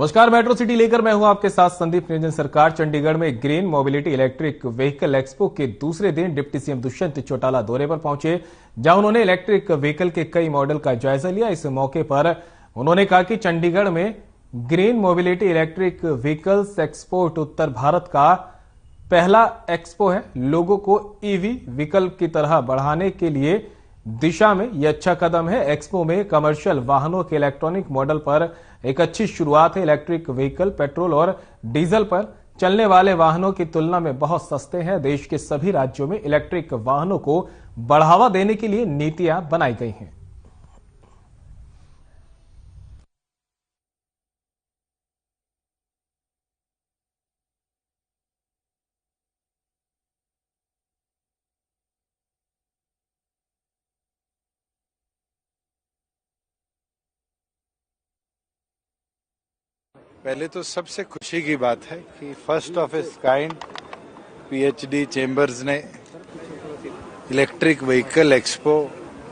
नमस्कार, metro city लेकर मैं हूं आपके साथ संदीप निरंजन सरकार। चंडीगढ़ में green mobility electric vehicle expo के दूसरे दिन डिप्टी सीएम दुष्यंत चौटाला दौरे पर पहुंचे, जहां उन्होंने इलेक्ट्रिक व्हीकल के कई मॉडल का जायजा लिया। इस मौके पर उन्होंने कहा कि चंडीगढ़ में green mobility electric vehicles export उत्तर भारत का पहला एक्सपो है। लोगों को ईवी विकल्प की तरह बढ़ाने के लिए दिशा में यह अच्छा कदम है। एक्सपो में कमर्शियल वाहनों के इलेक्ट्रॉनिक मॉडल पर एक अच्छी शुरुआत है। इलेक्ट्रिक व्हीकल पेट्रोल और डीजल पर चलने वाले वाहनों की तुलना में बहुत सस्ते हैं। देश के सभी राज्यों में इलेक्ट्रिक वाहनों को बढ़ावा देने के लिए नीतियां बनाई गई हैं। पहले तो सबसे खुशी की बात है कि first of its kind PHD chambers ने electric vehicle expo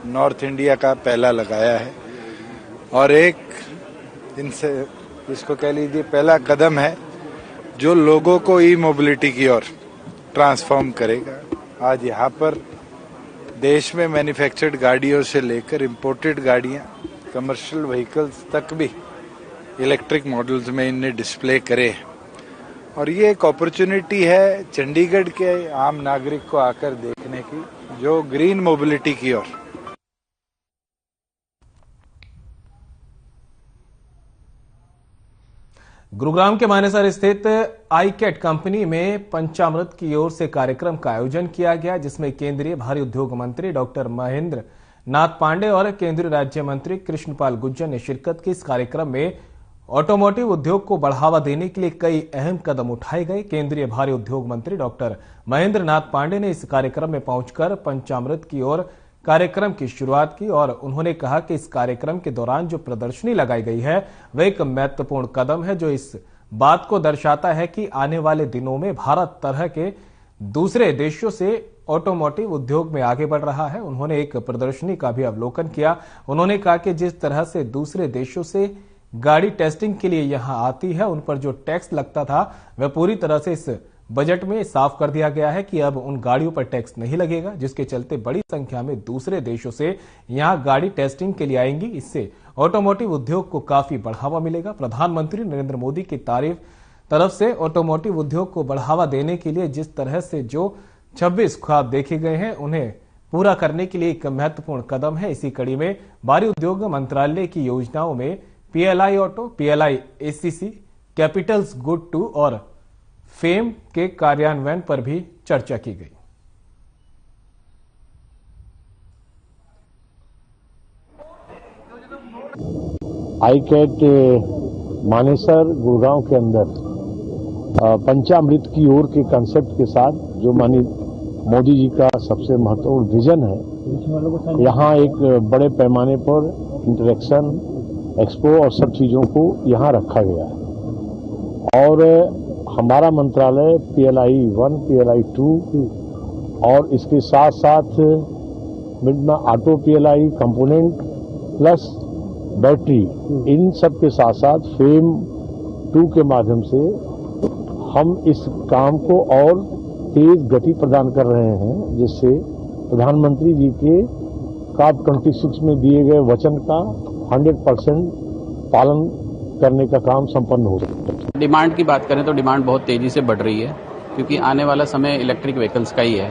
north India का पहला लगाया है और एक इनसे इसको कह लीजिए पहला कदम है जो लोगों को ई मोबिलिटी की ओर ट्रांसफॉर्म करेगा। आज यहाँ पर देश में मैन्युफैक्चर्ड गाड़ियों से लेकर इंपोर्टेड गाड़ियाँ, कमर्शियल व्हीकल्स तक भी इलेक्ट्रिक मॉडल्स में इन्हें डिस्प्ले करे और ये एक अपॉर्चुनिटी है चंडीगढ़ के आम नागरिक को आकर देखने की, जो ग्रीन मोबिलिटी की ओर। गुरुग्राम के मानेसर स्थित आईकेट कंपनी में पंचामृत की ओर से कार्यक्रम का आयोजन किया गया, जिसमें केंद्रीय भारी उद्योग मंत्री डॉक्टर महेंद्र नाथ पांडे और केंद्रीय राज्य मंत्री कृष्णपाल गुर्जर ने शिरकत की। इस कार्यक्रम में ऑटोमोटिव उद्योग को बढ़ावा देने के लिए कई अहम कदम उठाए गए। केंद्रीय भारी उद्योग मंत्री डॉक्टर महेंद्र नाथ पांडे ने इस कार्यक्रम में पहुंचकर पंचामृत की ओर कार्यक्रम की शुरुआत की और उन्होंने कहा कि इस कार्यक्रम के दौरान जो प्रदर्शनी लगाई गई है वह एक महत्वपूर्ण कदम है, जो इस बात को दर्शाता है कि आने वाले दिनों में भारत तरह के दूसरे देशों से ऑटोमोटिव उद्योग में आगे बढ़ रहा है। उन्होंने एक प्रदर्शनी का भी अवलोकन किया। उन्होंने कहा कि जिस तरह से दूसरे देशों से गाड़ी टेस्टिंग के लिए यहां आती है, उन पर जो टैक्स लगता था वह पूरी तरह से इस बजट में साफ कर दिया गया है कि अब उन गाड़ियों पर टैक्स नहीं लगेगा, जिसके चलते बड़ी संख्या में दूसरे देशों से यहां गाड़ी टेस्टिंग के लिए आएंगी। इससे ऑटोमोटिव उद्योग को काफी बढ़ावा मिलेगा। प्रधानमंत्री नरेंद्र मोदी की तरफ से ऑटोमोटिव उद्योग को बढ़ावा देने के लिए जिस तरह से जो 26 ख्वाब देखे गए हैं, उन्हें पूरा करने के लिए एक महत्वपूर्ण कदम है। इसी कड़ी में भारी उद्योग मंत्रालय की योजनाओं में PLI auto, PLI ACC, capitals good two और फेम के कार्यान्वयन पर भी चर्चा की गई। आईकेट मानेसर गुरुग्राम के अंदर पंचामृत की ओर के कंसेप्ट के साथ, जो माननीय मोदी जी का सबसे महत्वपूर्ण विजन है, यहाँ एक बड़े पैमाने पर इंटरेक्शन एक्सपो और सब चीजों को यहाँ रखा गया है और हमारा मंत्रालय पीएलआई 1, पीएलआई 2 और इसके साथ साथ auto PLI component plus battery, इन सब के साथ साथ फेम 2 के माध्यम से हम इस काम को और तेज गति प्रदान कर रहे हैं, जिससे प्रधानमंत्री जी के COP 26 में दिए गए वचन का 100% पालन करने का काम संपन्न हो सकता है। डिमांड की बात करें तो डिमांड बहुत तेजी से बढ़ रही है, क्योंकि आने वाला समय इलेक्ट्रिक व्हीकल्स का ही है।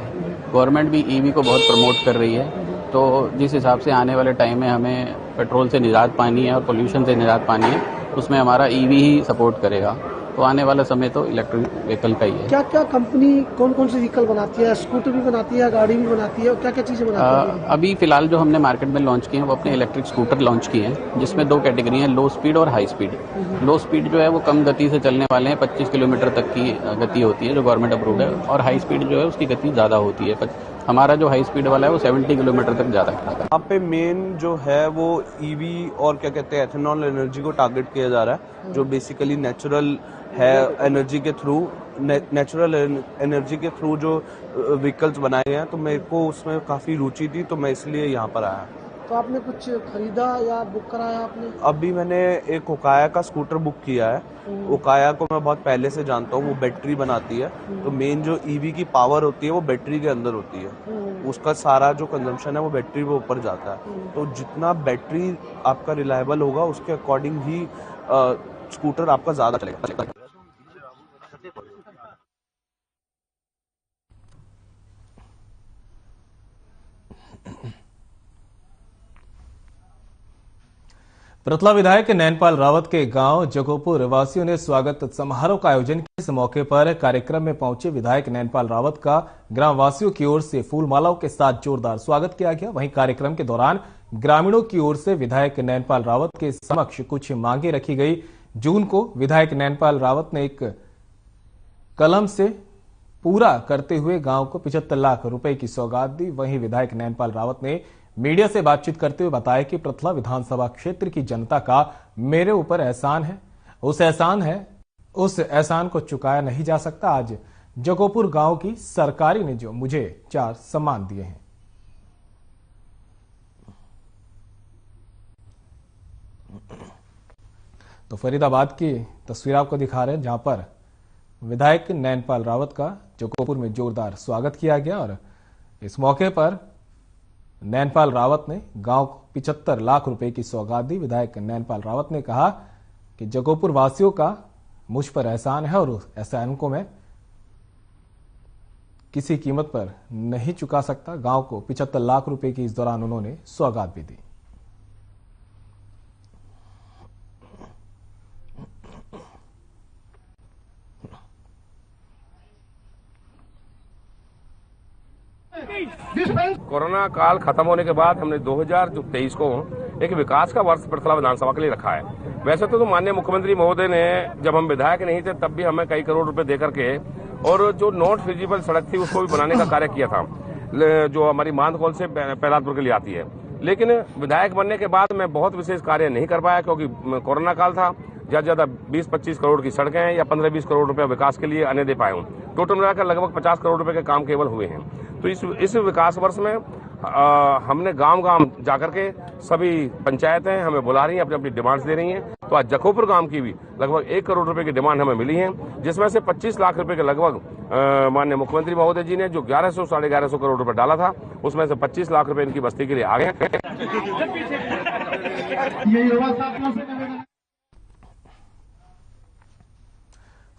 गवर्नमेंट भी ईवी को बहुत प्रमोट कर रही है, तो जिस हिसाब से आने वाले टाइम में हमें पेट्रोल से निजात पानी है और पोल्यूशन से निजात पानी है, उसमें हमारा ईवी ही सपोर्ट करेगा। तो आने वाला समय तो इलेक्ट्रिक व्हीकल का ही है। क्या क्या कंपनी कौन कौन से व्हीकल बनाती है? स्कूटर भी बनाती है, गाड़ी भी बनाती है, और क्या क्या चीजें बनाती है? अभी फिलहाल जो हमने मार्केट में लॉन्च किए हैं वो अपने इलेक्ट्रिक स्कूटर लॉन्च किए हैं, जिसमें 2 कैटेगरी हैं, लो स्पीड और हाई स्पीड। लो स्पीड जो है वो कम गति से चलने वाले हैं, 25 किलोमीटर तक की गति होती है जो गवर्नमेंट अप्रूव्ड है, और हाई स्पीड जो है उसकी गति ज़्यादा होती है। हमारा जो हाई स्पीड वाला है वो 70 किलोमीटर तक जा रहा है। यहाँ पे मेन जो है वो ईवी और क्या कहते हैं एथेनॉल एनर्जी को टारगेट किया जा रहा है, जो बेसिकली नेचुरल है एनर्जी के थ्रू, नेचुरल एनर्जी के थ्रू जो व्हीकल्स बनाए गए हैं। तो मेरे को उसमें काफ़ी रुचि थी, तो मैं इसलिए यहाँ पर आया। तो आपने कुछ खरीदा या बुक कराया आपने? अभी मैंने एक ओकाया का स्कूटर बुक किया है। ओकाया को मैं बहुत पहले से जानता हूँ, वो बैटरी बनाती है। तो मेन जो ईवी की पावर होती है वो बैटरी के अंदर होती है। उसका सारा जो कंजम्पशन है वो बैटरी के ऊपर जाता है। तो जितना बैटरी आपका रिलायबल होगा उसके अकॉर्डिंग ही स्कूटर आपका ज्यादा चलेगा। प्रतला विधायक नैनपाल रावत के गांव जगोपुर वासियों ने स्वागत समारोह का आयोजन किया। इस मौके पर कार्यक्रम में पहुंचे विधायक नैनपाल रावत का ग्राम वासियों की ओर से फूल मालाओं के साथ जोरदार स्वागत किया गया। वहीं कार्यक्रम के दौरान ग्रामीणों की ओर से विधायक नैनपाल रावत के समक्ष कुछ मांगे रखी गई। जून को विधायक नैनपाल रावत ने एक कलम से पूरा करते हुए गांव को 75 लाख रुपए की सौगात दी। वहीं विधायक नैनपाल रावत ने मीडिया से बातचीत करते हुए बताया कि प्रतला विधानसभा क्षेत्र की जनता का मेरे ऊपर एहसान है, उस एहसान को चुकाया नहीं जा सकता। आज जगोपुर गांव की सरकारी ने जो मुझे 4 सम्मान दिए हैं। तो फरीदाबाद की तस्वीर आपको दिखा रहे हैं, जहां पर विधायक नैनपाल रावत का जगोपुर में जोरदार स्वागत किया गया। और इस मौके पर नैनपाल रावत ने गांव को 75 लाख रुपए की सौगात दी। विधायक नैनपाल रावत ने कहा कि जगोपुर वासियों का मुझ पर एहसान है और उस एहसान को मैं किसी कीमत पर नहीं चुका सकता। गांव को 75 लाख रुपए की इस दौरान उन्होंने सौगात भी दी। कोरोना काल खत्म होने के बाद हमने 2023 को एक विकास का वर्ष प्रतला विधानसभा के लिए रखा है। वैसे तो माननीय मुख्यमंत्री महोदय ने, जब हम विधायक नहीं थे तब भी हमें कई करोड़ रुपए दे करके और जो नॉट फिजिबल सड़क थी उसको भी बनाने का कार्य किया था, जो हमारी मांदखोल से प्रहलादपुर के लिए आती है। लेकिन विधायक बनने के बाद मैं बहुत विशेष कार्य नहीं कर पाया, क्योंकि कोरोना काल था। ज्यादा 20-25 करोड़ की सड़कें हैं या 15-20 करोड़ रुपए विकास के लिए आने दे पाए हूँ। टोटल मिलाकर लगभग 50 करोड़ रुपए के काम केवल हुए हैं। तो इस विकास वर्ष में हमने गांव-गांव जाकर के सभी पंचायतें हमें बुला रही हैं, अपनी अपनी डिमांड्स दे रही हैं। तो आज जगोपुर गांव की भी लगभग 1 करोड़ रुपए की डिमांड हमें मिली है, जिसमें से 25 लाख रुपए के लगभग माननीय मुख्यमंत्री महोदय जी ने जो 1100-1150 करोड़ रुपए डाला था, उसमें से 25 लाख रुपए इनकी बस्ती के लिए आ गए।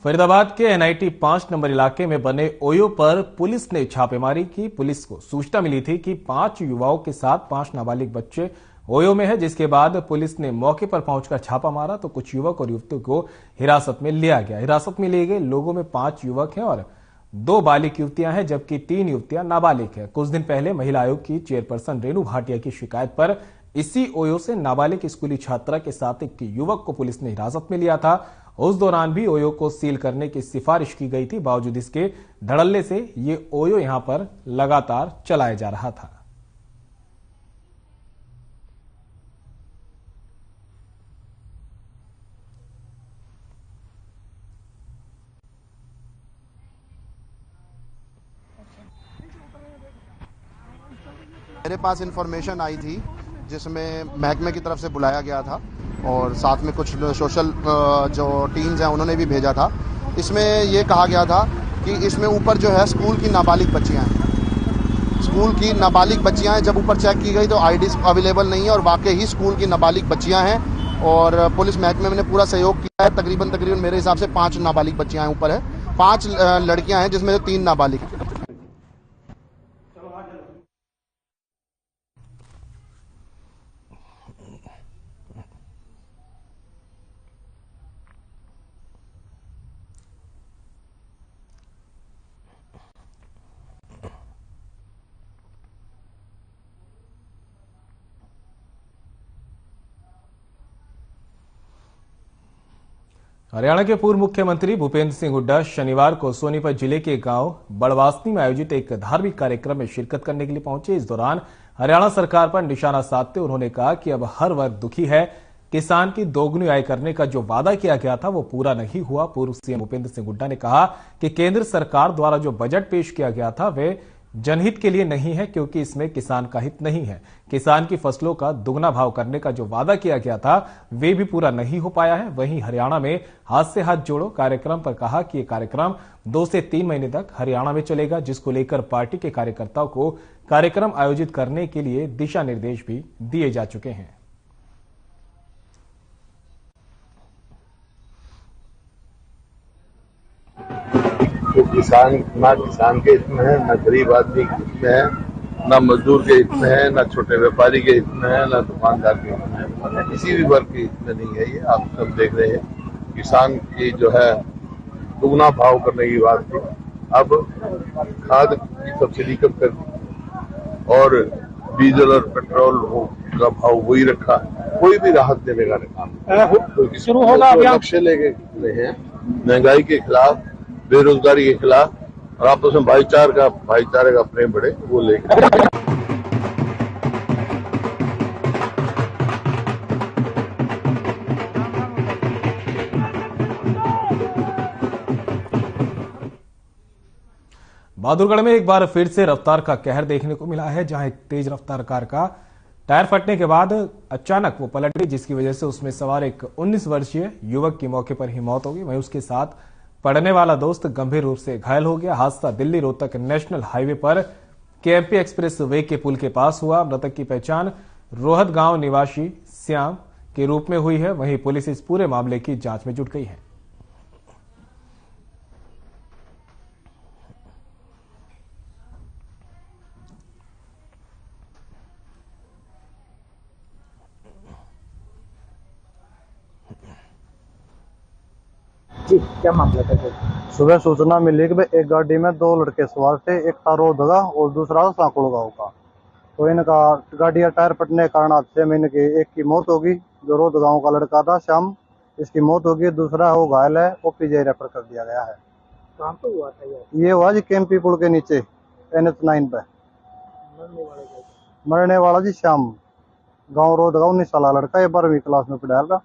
फरीदाबाद के एनआईटी 5 नंबर इलाके में बने ओयो पर पुलिस ने छापेमारी की। पुलिस को सूचना मिली थी कि 5 युवाओं के साथ 5 नाबालिग बच्चे ओयो में है, जिसके बाद पुलिस ने मौके पर पहुंचकर छापा मारा तो कुछ युवक और युवतियों को हिरासत में लिया गया। हिरासत में लिए गए लोगों में 5 युवक हैं और 2 बालिग युवतियां हैं, जबकि 3 युवतियां नाबालिग हैं। कुछ दिन पहले महिला आयोग की चेयरपर्सन रेणु भाटिया की शिकायत पर इसी ओयो से नाबालिग स्कूली छात्रा के साथ एक युवक को पुलिस ने हिरासत में लिया था। उस दौरान भी ओयो को सील करने की सिफारिश की गई थी। बावजूद इसके धड़ल्ले से ये ओयो यहां पर लगातार चलाया जा रहा था। मेरे पास इंफॉर्मेशन आई थी जिसमें महकमे की तरफ से बुलाया गया था और साथ में कुछ सोशल जो टीम्स हैं उन्होंने भी भेजा था। इसमें ये कहा गया था कि इसमें ऊपर जो है स्कूल की नाबालिग बच्चियां हैं। स्कूल की नाबालिग बच्चियां हैं। जब ऊपर चेक की गई तो आईडी अवेलेबल नहीं है और वाकई ही स्कूल की नाबालिग बच्चियां हैं और पुलिस महकमे ने पूरा सहयोग किया है। तकरीबन मेरे हिसाब से 5 नाबालिग बच्चियां ऊपर है, 5 लड़कियां हैं जिसमें 3 नाबालिग। हरियाणा के पूर्व मुख्यमंत्री भूपेंद्र सिंह हुड्डा शनिवार को सोनीपत जिले के गांव बड़वासनी में आयोजित एक धार्मिक कार्यक्रम में शिरकत करने के लिए पहुंचे। इस दौरान हरियाणा सरकार पर निशाना साधते उन्होंने कहा कि अब हर वर्ग दुखी है। किसान की दोगुनी आय करने का जो वादा किया गया था वो पूरा नहीं हुआ। पूर्व सीएम भूपेंद्र सिंह हुड्डा ने कहा कि केंद्र सरकार द्वारा जो बजट पेश किया गया था वे जनहित के लिए नहीं है, क्योंकि इसमें किसान का हित नहीं है। किसान की फसलों का दुगना भाव करने का जो वादा किया गया था वे भी पूरा नहीं हो पाया है। वहीं हरियाणा में हाथ से हाथ जोड़ो कार्यक्रम पर कहा कि ये कार्यक्रम 2 से 3 महीने तक हरियाणा में चलेगा, जिसको लेकर पार्टी के कार्यकर्ताओं को कार्यक्रम आयोजित करने के लिए दिशा निर्देश भी दिए जा चुके हैं। तो किसान के हित में है, न गरीब आदमी के हित में है, न मजदूर के हित में है, न छोटे व्यापारी के हित में है, न दुकानदार के हित में है, मतलब किसी भी वर्ग के हित में नहीं है। ये आप सब देख रहे हैं, किसान की जो है दुगना भाव करने की बात थी। अब खाद की सब्सिडी कम कर दी और डीजल और पेट्रोल का भाव वही रखा, कोई भी राहत देने का काम तो शुरू होगा। लक्ष्य लेके हैं महंगाई के खिलाफ, बेरोजगारी के खिलाफ और आपस में भाईचारे का प्रेम बढ़े, वो लेकर। बहादुरगढ़ में एक बार फिर से रफ्तार का कहर देखने को मिला है, जहां एक तेज रफ्तार कार का टायर फटने के बाद अचानक वो पलट गई, जिसकी वजह से उसमें सवार एक 19 वर्षीय युवक की मौके पर ही मौत हो गई। वहीं उसके साथ पड़ने वाला दोस्त गंभीर रूप से घायल हो गया। हादसा दिल्ली रोहतक नेशनल हाईवे पर केएमपी एक्सप्रेस वे के पुल के पास हुआ। मृतक की पहचान रोहत गांव निवासी श्याम के रूप में हुई है। वहीं पुलिस इस पूरे मामले की जांच में जुट गई है। जी क्या मामला था? सुबह सूचना मिली कि एक गाड़ी में 2 लड़के सवार थे, एक था रोहतगा और दूसरा सांकुड़ गांव का। तो इनका गाड़ी का टायर फटने के कारण हादसे में इनके एक की मौत होगी, जो रोहत गांव का लड़का था श्याम, इसकी मौत होगी। दूसरा वो घायल है, वो पीजी रेफर कर दिया गया है। कहाँ पे हुआ था ये हुआ जी केएमपी पुल के नीचे NH9 पे। मरने वाला जी श्याम, गाँव रोहतगा, 19 साल लड़का, ये 12वीं क्लास में पढ़ा था।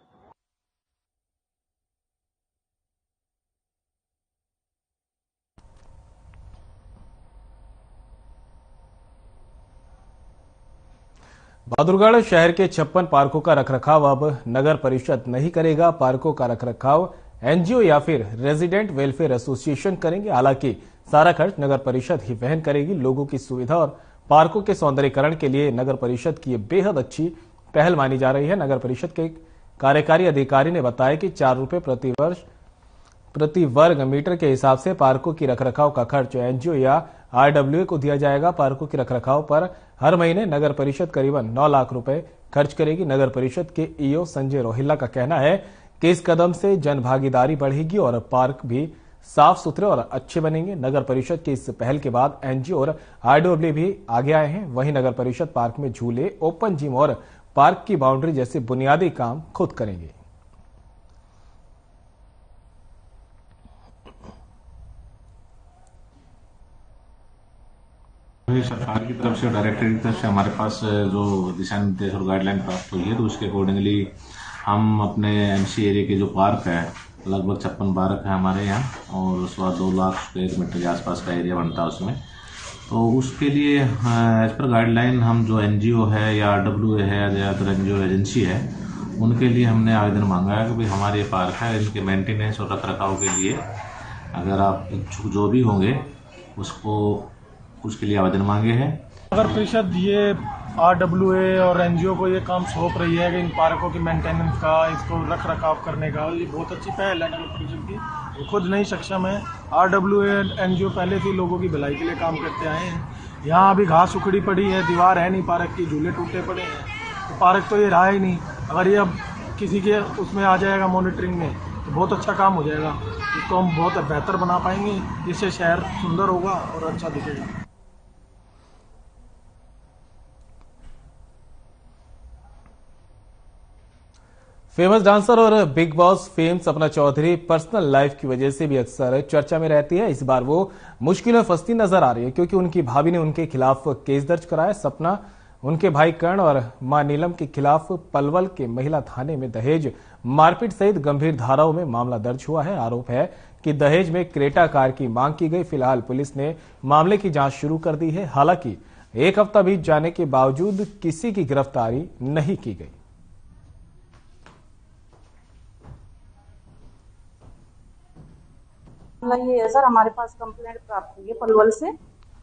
बहादुरगढ़ शहर के 56 पार्कों का रखरखाव अब नगर परिषद नहीं करेगा। पार्कों का रखरखाव एनजीओ या फिर रेजिडेंट वेलफेयर एसोसिएशन करेंगे। हालांकि सारा खर्च नगर परिषद ही वहन करेगी। लोगों की सुविधा और पार्कों के सौंदर्यीकरण के लिए नगर परिषद की बेहद अच्छी पहल मानी जा रही है। नगर परिषद के कार्यकारी अधिकारी ने बताया कि 4 रुपए प्रति वर्ग मीटर के हिसाब से पार्कों की रखरखाव का खर्च एनजीओ या RWA को दिया जाएगा। पार्कों के रखरखाव पर हर महीने नगर परिषद करीबन 9 लाख रुपए खर्च करेगी। नगर परिषद के ईओ संजय रोहिल्ला का कहना है कि इस कदम से जन भागीदारी बढ़ेगी और पार्क भी साफ सुथरे और अच्छे बनेंगे। नगर परिषद की इस पहल के बाद एनजीओ और RWA भी आगे आए हैं। वहीं नगर परिषद पार्क में झूले, ओपन जिम और पार्क की बाउंड्री जैसे बुनियादी काम खुद करेंगे। सरकार की तरफ से, डायरेक्टर की तरफ से हमारे पास जो दिशा निर्देश और गाइडलाइन प्राप्त हुई है, तो उसके अकॉर्डिंगली हम अपने एमसी एरिया के जो पार्क है, लगभग 56 पार्क है हमारे यहाँ और उसके बाद 2 लाख स्क्वायर मीटर के आसपास का एरिया बनता है उसमें। तो उसके लिए एज पर गाइडलाइन हम जो एनजीओ है या RWA है या फिर एनजीओ एजेंसी है, उनके लिए हमने आवेदन मांगा है कि भाई हमारे पार्क है, इनके मेंटेनेंस और रखरखाव के लिए अगर आप इच्छुक जो भी होंगे उसके लिए आवेदन मांगे हैं। नगर परिषद ये RWA और एनजीओ को ये काम सौंप रही है कि इन पार्कों की मेंटेनेंस का, इसको रख रखाव करने का। ये बहुत अच्छी पहल है नगर परिषद की, ये खुद नहीं सक्षम है। RWA एनजीओ पहले से लोगों की भलाई के लिए काम करते आए हैं। यहाँ अभी घास उखड़ी पड़ी है, दीवार है नहीं पार्क की, झूले टूटे पड़े हैं, तो पार्क तो ये रहा ही नहीं। अगर ये अब किसी के उसमें आ जाएगा मॉनिटरिंग में तो बहुत अच्छा काम हो जाएगा, इसको हम बहुत बेहतर बना पाएंगे, जिससे शहर सुंदर होगा और अच्छा दिखेगा। फेमस डांसर और big boss fame Sapna Chaudhary personal life की वजह से भी अक्सर चर्चा में रहती है। इस बार वो मुश्किल में फंसती नजर आ रही है, क्योंकि उनकी भाभी ने उनके खिलाफ केस दर्ज कराया। सपना उनके भाई कर्ण और मां नीलम के खिलाफ पलवल के महिला थाने में दहेज, मारपीट सहित गंभीर धाराओं में मामला दर्ज हुआ है। आरोप है कि दहेज में क्रेटा कार की मांग की गई। फिलहाल पुलिस ने मामले की जांच शुरू कर दी है। हालांकि एक हफ्ता बीत जाने के बावजूद किसी की गिरफ्तारी नहीं की गई। ये है सर, हमारे पास कंप्लेंट प्राप्त हुई है पलवल से।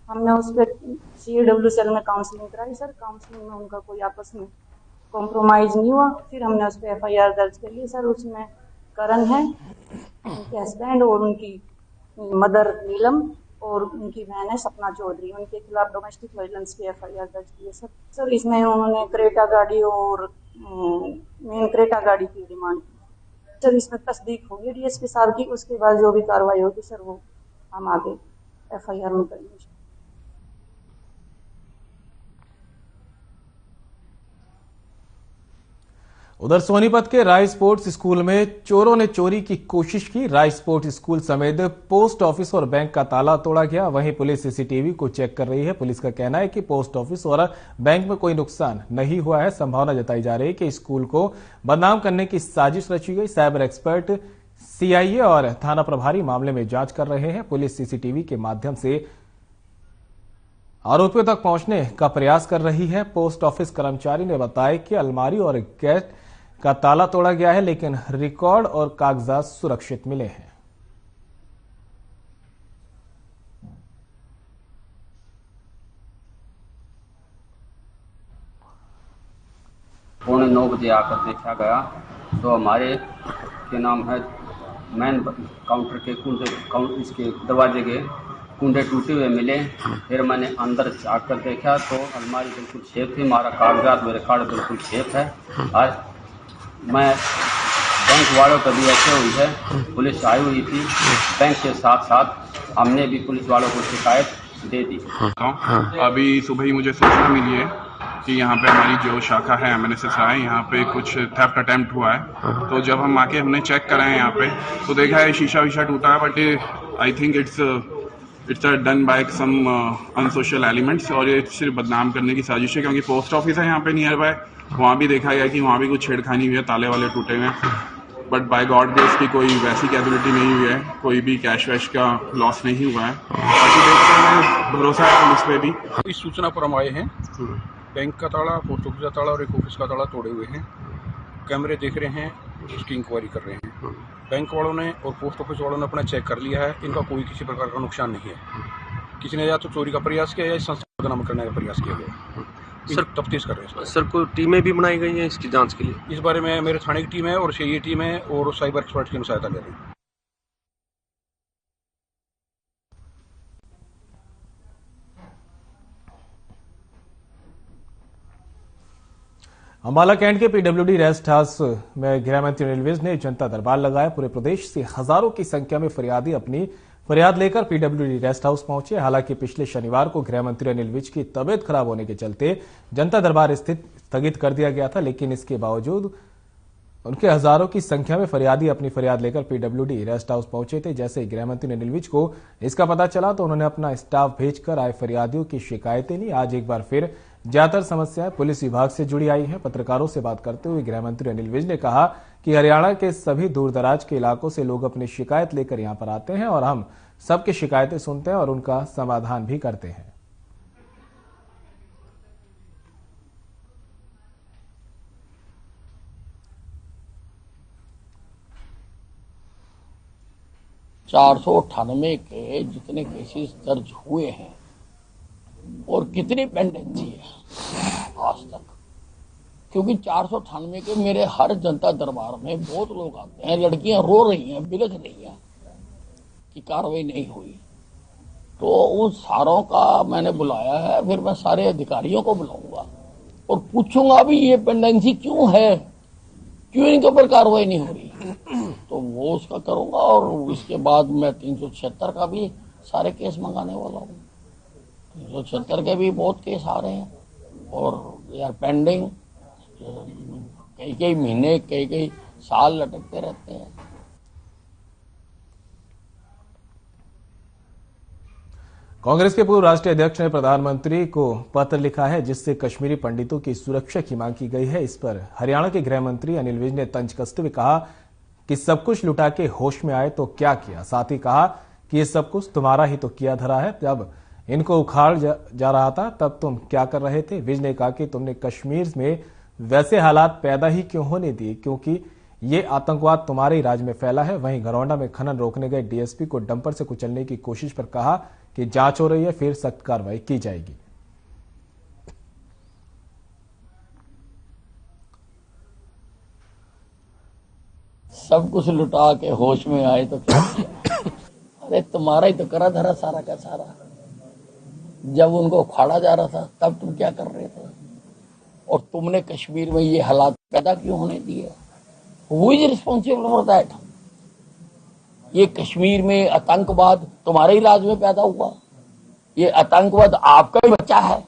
हमने उस पर CAW सेल में काउंसलिंग कराई सर। काउंसलिंग में उनका कोई आपस में कॉम्प्रोमाइज नहीं हुआ। फिर हमने उस पर FIR दर्ज कर ली सर। उसमें करण है, उनके हस्बैंड और उनकी मदर नीलम और उनकी बहन है सपना चौधरी, उनके खिलाफ डोमेस्टिक वायलेंस की FIR दर्ज की है सर। इसमें उन्होंने क्रेटा गाड़ी और मेन क्रेटा गाड़ी की डिमांड की सर। इसमें तस्दीक होगी DSP साहब की। उसके बाद जो भी कार्रवाई होगी सर वो हम आगे FIR में करेंगे। उधर सोनीपत के राय स्पोर्ट्स स्कूल में चोरों ने चोरी की कोशिश की। राय स्पोर्ट्स स्कूल समेत पोस्ट ऑफिस और बैंक का ताला तोड़ा गया। वहीं पुलिस CCTV को चेक कर रही है। पुलिस का कहना है कि पोस्ट ऑफिस और बैंक में कोई नुकसान नहीं हुआ है। संभावना जताई जा रही है कि स्कूल को बदनाम करने की साजिश रची गई। साइबर एक्सपर्ट CIA और थाना प्रभारी मामले में जांच कर रहे हैं। पुलिस CCTV के माध्यम से आरोपियों तक पहुंचने का प्रयास कर रही है। पोस्ट ऑफिस कर्मचारी ने बताया कि अलमारी और गेट का ताला तोड़ा गया है, लेकिन रिकॉर्ड और कागजात सुरक्षित मिले हैं। पौने 9 बजे आकर देखा गया तो हमारे के नाम है मैन काउंटर के कुंडे, इसके दरवाजे के कुंडे टूटे हुए मिले। फिर मैंने अंदर आकर देखा तो अलमारी बिल्कुल सेफ थी। हमारा कागजात मेरे कार्ड बिल्कुल सेफ है। आज मैं बैंक वालों पर भी ऐसे हुई है, पुलिस आई हुई थी। बैंक के साथ साथ हमने भी पुलिस वालों को शिकायत दे दी। अभी सुबह ही मुझे सूचना मिली है कि यहाँ पे हमारी जो शाखा है MNSSI, यहाँ पे कुछ थेफ्ट अटेम्प्ट हुआ है। तो जब हम आके हमने चेक करा है यहाँ पे तो देखा है शीशा वीशा टूटा है, but I think it's done by some unsocial elements. और ये सिर्फ बदनाम करने की साजिश है, क्योंकि पोस्ट ऑफिस है यहाँ पे नियर बाय। वहाँ भी देखा गया कि वहाँ भी कुछ छेड़खानी हुई है, ताले वाले टूटे हुए हैं। बट बाय गॉड ग्रेस की कोई वैसी कैजुअलिटी नहीं हुई है, कोई भी कैश वैश का लॉस नहीं हुआ है। बाकी देखते हैं, भरोसा है पुलिस पे भी। इस सूचना पर हम आए हैं। बैंक का ताला, पोस्ट ऑफिस का ताला और एक ऑफिस का ताला तोड़े हुए हैं। कैमरे देख रहे हैं, उसकी इंक्वायरी कर रहे हैं। बैंक वालों ने और पोस्ट ऑफिस वालों ने अपना चेक कर लिया है। इनका कोई किसी प्रकार का नुकसान नहीं है। किसी ने या तो चोरी का प्रयास किया या इस संस्था को बदनाम करने का प्रयास किया गया। सर तफ्तीश कर रहे हैं सर। कोई टीमें भी बनाई गई हैं इसकी जांच के लिए? इस बारे में मेरे थाने की टीम है और CIA टीम है और साइबर एक्सपर्ट की सहायता ले रही है। अंबाला कैंट के PWD रेस्ट हाउस में गृह मंत्री अनिल विज ने जनता दरबार लगाया। पूरे प्रदेश से हजारों की संख्या में फरियादी अपनी फरियाद लेकर PWD रेस्ट हाउस पहुंचे। हालांकि पिछले शनिवार को गृह मंत्री अनिल विज की तबीयत खराब होने के चलते जनता दरबार स्थगित कर दिया गया था, लेकिन इसके बावजूद उनके हजारों की संख्या में फरियादी अपनी फरियाद लेकर PWD रेस्ट हाउस पहुंचे थे। जैसे ही गृह मंत्री अनिल विज को इसका पता चला तो उन्होंने अपना स्टाफ भेजकर आए फरियादियों की शिकायतें ली। आज एक बार फिर ज्यादातर समस्याएं पुलिस विभाग से जुड़ी आई हैं। पत्रकारों से बात करते हुए गृह मंत्री अनिल विज ने कहा कि हरियाणा के सभी दूरदराज के इलाकों से लोग अपनी शिकायत लेकर यहां पर आते हैं और हम सबकी शिकायतें सुनते हैं और उनका समाधान भी करते हैं। $498 के जितने केसेस दर्ज हुए हैं और कितनी पेंडेंसी है आज तक, क्योंकि 498 के मेरे हर जनता दरबार में बहुत लोग आते हैं। लड़कियां रो रही हैं, बिलख रही हैं कि कार्रवाई नहीं हुई। तो उन सारों का मैंने बुलाया है। फिर मैं सारे अधिकारियों को बुलाऊंगा और पूछूंगा भी ये पेंडेंसी क्यों है, क्यों इनके ऊपर कार्रवाई नहीं हो रही। तो वो उसका करूंगा और इसके बाद मैं 376 का भी सारे केस मंगाने वाला हूँ। 376 के भी बहुत केस आ रहे हैं और यार पेंडिंग, कई महीने कई साल लटकते रहते हैं। कांग्रेस के पूर्व राष्ट्रीय अध्यक्ष ने प्रधानमंत्री को पत्र लिखा है जिससे कश्मीरी पंडितों की सुरक्षा की मांग की गई है। इस पर हरियाणा के गृह मंत्री अनिल विज ने तंज कसते हुए कहा कि सब कुछ लुटा के होश में आए तो क्या किया। साथ ही कहा कि ये सब कुछ तुम्हारा ही तो किया धरा है, जब इनको उखाड़ जा रहा था तब तुम क्या कर रहे थे। विज ने कहा कि तुमने कश्मीर में वैसे हालात पैदा ही क्यों होने दिए, क्योंकि ये आतंकवाद तुम्हारे ही राज्य में फैला है। वहीं घरौंडा में खनन रोकने गए डीएसपी को डंपर से कुचलने की कोशिश पर कहा कि जांच हो रही है, फिर सख्त कार्रवाई की जाएगी। सब कुछ लुटा के होश में आए तो क्या किया। अरे तुम्हारा ही तो करा धरा सारा का सारा। जब उनको उखाड़ा जा रहा था तब तुम क्या कर रहे थे, और तुमने कश्मीर में ये हालात पैदा क्यों होने दिए। Who is responsible for that. ये कश्मीर में आतंकवाद तुम्हारे ही राज्य में पैदा हुआ, ये आतंकवाद आपका ही बच्चा है।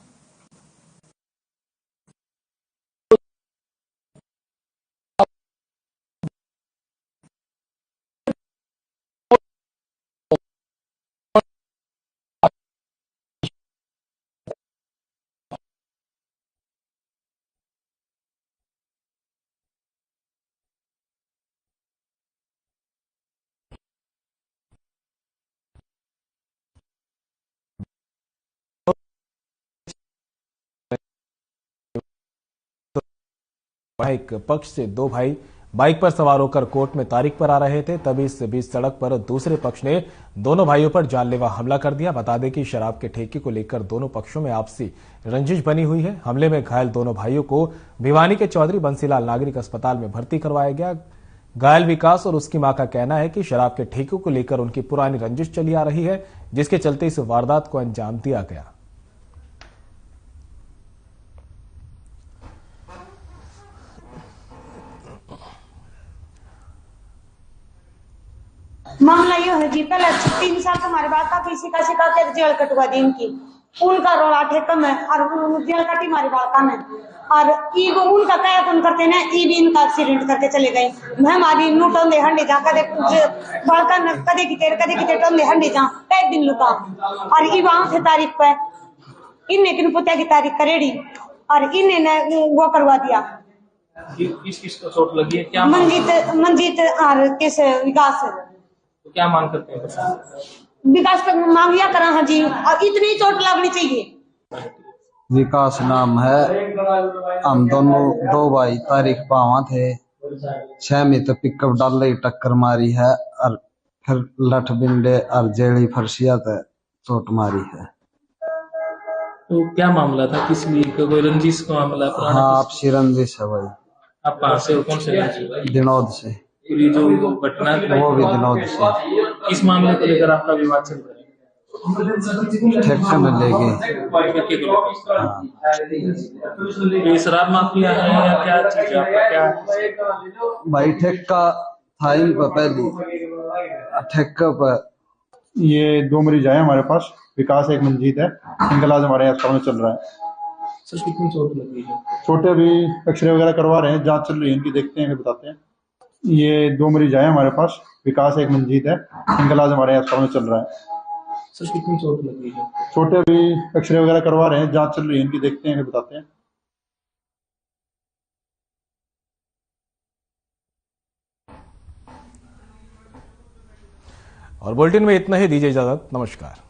एक पक्ष से दो भाई बाइक पर सवार होकर कोर्ट में तारीख पर आ रहे थे, तभी इस बीच सड़क पर दूसरे पक्ष ने दोनों भाइयों पर जानलेवा हमला कर दिया। बता दें कि शराब के ठेके को लेकर दोनों पक्षों में आपसी रंजिश बनी हुई है। हमले में घायल दोनों भाइयों को भिवानी के चौधरी बंसीलाल नागरिक अस्पताल में भर्ती करवाया गया। घायल विकास और उसकी मां का कहना है कि शराब के ठेके को लेकर उनकी पुरानी रंजिश चली आ रही है, जिसके चलते इस वारदात को अंजाम दिया गया। मामला ये है जी, पहले 3 साल तुम्हारे बाद का किसी का शिका के जेल कटवा दी इनकी, उनका रोला ठेका में और जेल कटी हमारे बालका में, और ई वो उनका क्या कौन करते ना, ई भी इनका एक्सीडेंट करके चले गए। मैं हमारी नूटों दे हंडी जा कदे बालका कदे की टोंदे हंडी जा एक दिन लुका, और ई वहां थे तारीख पे इन्हें किन पुत्या की तारीख करेड़ी और इन्हें ने वो करवा दिया। किस को चोट लगी है, क्या मंजीत और किस विकास, क्या मांग करते हैं विकास पर मांगिया करा है जी, और इतनी चोट लगनी चाहिए। विकास नाम है, हम दोनों दो भाई तारीख पावा थे 6 में तो पिकअप डाल रही टक्कर मारी है, और फिर लठ बिंडे और जेड़ी फरसिया तो चोट मारी है। तो क्या मामला था, किस लिए, कोई रंजिश का मामला? हाँ, आपसी रंजिश है भाई। आप कहाँ से, कौन से? दिनौद से। ये जो घटना वो भी दिनौद से। इस मामले को लेकर आपका विवाद चल रहा है? ठेका में ले गए। ये शराब माफिया है या क्या चीज है, आपका क्या? भाई ठेका था इन पर, पहली ठेका पर। ये 2 मरीज आए हमारे पास, विकास एक मंजीत है, इनका इलाज हमारे अस्पताल में चल रहा है। सर कितनी चोट लगी है? छोटे अभी एक्सरे वगैरह करवा रहे हैं, जांच चल रही है इनकी, देखते हैं फिर बताते हैं। ये 2 मरीज आए हमारे पास, विकास एक मंजीत है, इनका इलाज हमारे अस्पताल में चल रहा है। सर कितनी चोट लगी है? छोटे अभी एक्सरे वगैरह करवा रहे हैं, जांच चल रही है इनकी, देखते हैं फिर बताते हैं। और बुलेटिन में इतना ही, दीजिए इजाजत, नमस्कार।